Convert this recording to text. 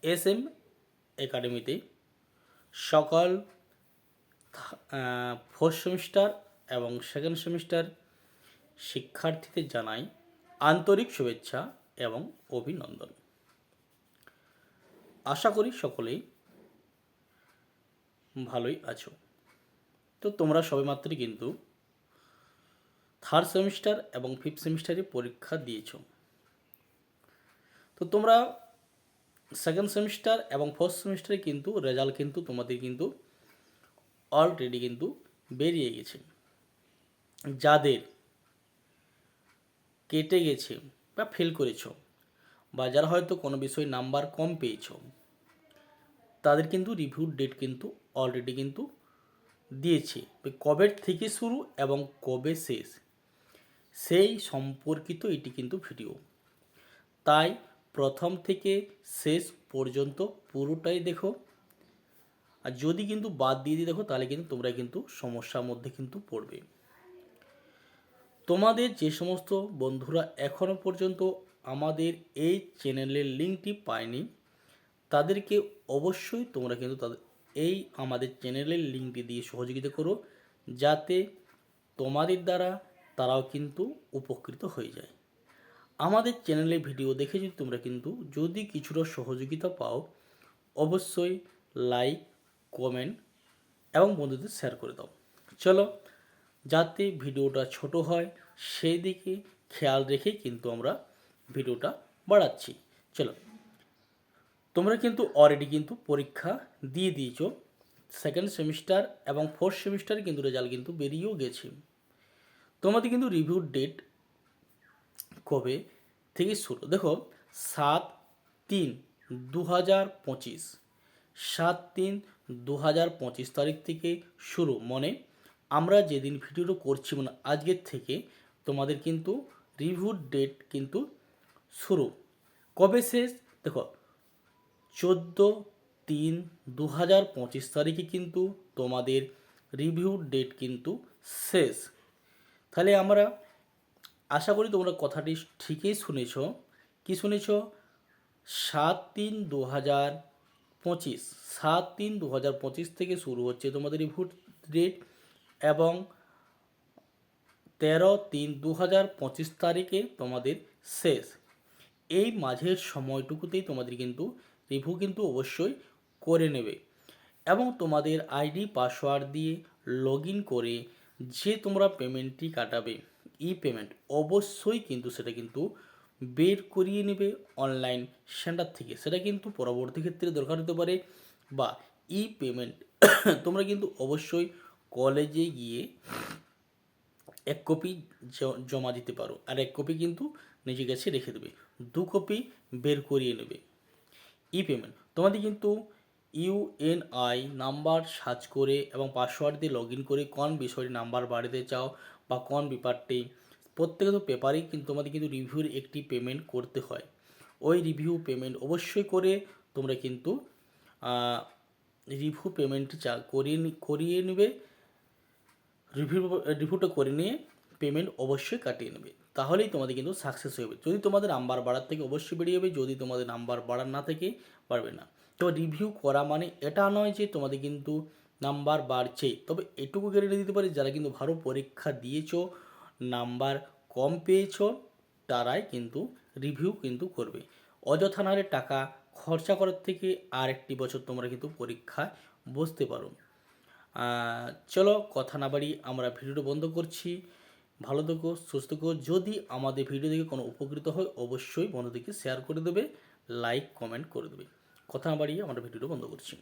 SM একাডেমিতে সকল fourth semester এবং সেকেন্ড সেমিস্টার শিক্ষার্থীদের জানাই আন্তরিক শুভেচ্ছা এবং অভিনন্দন। আশা করি সকলেই ভালোই আছো। তো তোমরা সবেমাত্রই কিন্তু থার্ড সেমিস্টার এবং ফিফথ সেমিস্টারে পরীক্ষা দিয়েছ। তো তোমরা সেকেন্ড সেমিস্টার এবং ফোর্থ সেমিস্টারে কিন্তু রেজাল্ট কিন্তু তোমাদের কিন্তু অলরেডি কিন্তু বেরিয়ে গেছে। যাদের কেটে গেছে বা ফেল করেছো বা যারা হয়তো কোনো বিষয়ে নাম্বার কম পেয়েছো, তাদের কিন্তু রিভিউ ডেট কিন্তু অলরেডি কিন্তু দিয়েছে। কবে থেকে শুরু এবং কবে শেষ সেই সম্পর্কিত এটি কিন্তু ভিডিও, তাই প্রথম থেকে শেষ পর্যন্ত পুরোটাই দেখো। আর যদি কিন্তু বাদ দিয়ে দেখো তাহলে কিন্তু তোমরা কিন্তু সমস্যার মধ্যে কিন্তু পড়বে। তোমাদের যে সমস্ত বন্ধুরা এখনও পর্যন্ত আমাদের এই চ্যানেলের লিঙ্কটি পায়নি, তাদেরকে অবশ্যই তোমরা কিন্তু তাদের এই আমাদের চ্যানেলের লিঙ্কটি দিয়ে সহযোগিতা করো, যাতে তোমাদের দ্বারা তারাও কিন্তু উপকৃত হয়ে যায়। আমাদের চ্যানেলে ভিডিও দেখে যদি তোমরা কিন্তু যদি কিছুটা সহযোগিতা পাও, অবশ্যই লাইক, কমেন্ট এবং বন্ধুদের শেয়ার করে দাও। চলো, যাতে ভিডিওটা ছোট হয় সেই দিকে খেয়াল রেখে কিন্তু আমরা ভিডিওটা বাড়াচ্ছি। চলো, তোমরা কিন্তু অলরেডি কিন্তু পরীক্ষা দিয়ে দিয়েছো। সেকেন্ড সেমিস্টার এবং ফোর্থ সেমিস্টারে কিন্তু রেজাল্ট কিন্তু বেরিয়েও গেছে। তোমাদের কিন্তু রিভিউ ডেট কবে থেকে শুরু দেখো, 7/3/2025 7/3/2025 তারিখ থেকে শুরু। মানে আমরা যেদিন ভিডিওটা করছি, মানে আজকের থেকে তোমাদের কিন্তু রিভিউ ডেট কিন্তু শুরু। কবে শেষ দেখো, 14/3/2025 তারিখে কিন্তু তোমাদের রিভিউ ডেট কিন্তু শেষ। তাহলে আমরা আশা করি তোমরা কথাটি ঠিকই শুনেছ। কি শুনেছ? 7/3/2025 7/3/2025 থেকে শুরু হচ্ছে তোমাদের রিভিউ ডেট এবং 13/3/2025 তারিখে তোমাদের শেষ। এই মাঝের সময়টুকুতেই তোমাদের কিন্তু রিভিউ কিন্তু অবশ্যই করে নেবে এবং তোমাদের আইডি পাসওয়ার্ড দিয়ে লগ ইন করে যে তোমরা পেমেন্টটি কাটাবে, ই পেমেন্ট অবশ্যই কিন্তু সেটা কিন্তু বের করিয়ে নেবে অনলাইন সেন্টার থেকে। সেটা কিন্তু পরবর্তী ক্ষেত্রে দরকার হতে পারে, বা ই পেমেন্ট তোমরা কিন্তু অবশ্যই কলেজে গিয়ে এক কপি জমা দিতে পারো, আর এক কপি কিন্তু নিজের কাছে রেখে দেবে। 2 কপি বের করিয়ে নেবে। ই পেমেন্ট তোমাদের কিন্তু ইউএনআই নাম্বার সার্চ করে এবং পাসওয়ার্ড দিয়ে লগ ইন করে কোন বিষয়টি নাম্বার বাড়াতে চাও বা কোন ব্যাপারটি, প্রত্যেকটা পেপারেই কিন্তু তোমাদের কিন্তু রিভিউর একটি পেমেন্ট করতে হয়। ওই রিভিউ পেমেন্ট অবশ্যই করে তোমরা কিন্তু রিভিউ পেমেন্টটি করিয়ে নেবে। রিভিউটা করে নিয়ে পেমেন্ট অবশ্যই কাটিয়ে নেবে, তাহলেই তোমাদের কিন্তু সাকসেস হবে। যদি তোমাদের নাম্বার বাড়ার থেকে অবশ্যই বেরিয়ে যাবে, যদি তোমাদের নাম্বার বাড়ার না থেকে পারবে না। তো রিভিউ করা মানে এটা নয় যে তোমাদের কিন্তু নাম্বার বাড়ছে। তবে এটুকু গ্যারেন্টি দিতে পারি, যারা কিন্তু ভালো পরীক্ষা দিয়েছো, নাম্বার কম পেয়েছো, তারাই কিন্তু রিভিউ কিন্তু করবে। অযথা নাহলে টাকা খরচা করার থেকে আর একটি বছর তোমরা কিন্তু পরীক্ষায় বসতে পারো। চলো, কথা না বাড়ি আমরা ভিডিওটা বন্ধ করছি। ভালো থেকো, সুস্থ থেকো। যদি আমাদের ভিডিও দেখে কোনো উপকৃত হয়, অবশ্যই বন্ধুদেরকে শেয়ার করে দেবে, লাইক কমেন্ট করে দেবে। কথা না বাড়িয়ে আমরা ভিডিওটা বন্ধ করছি।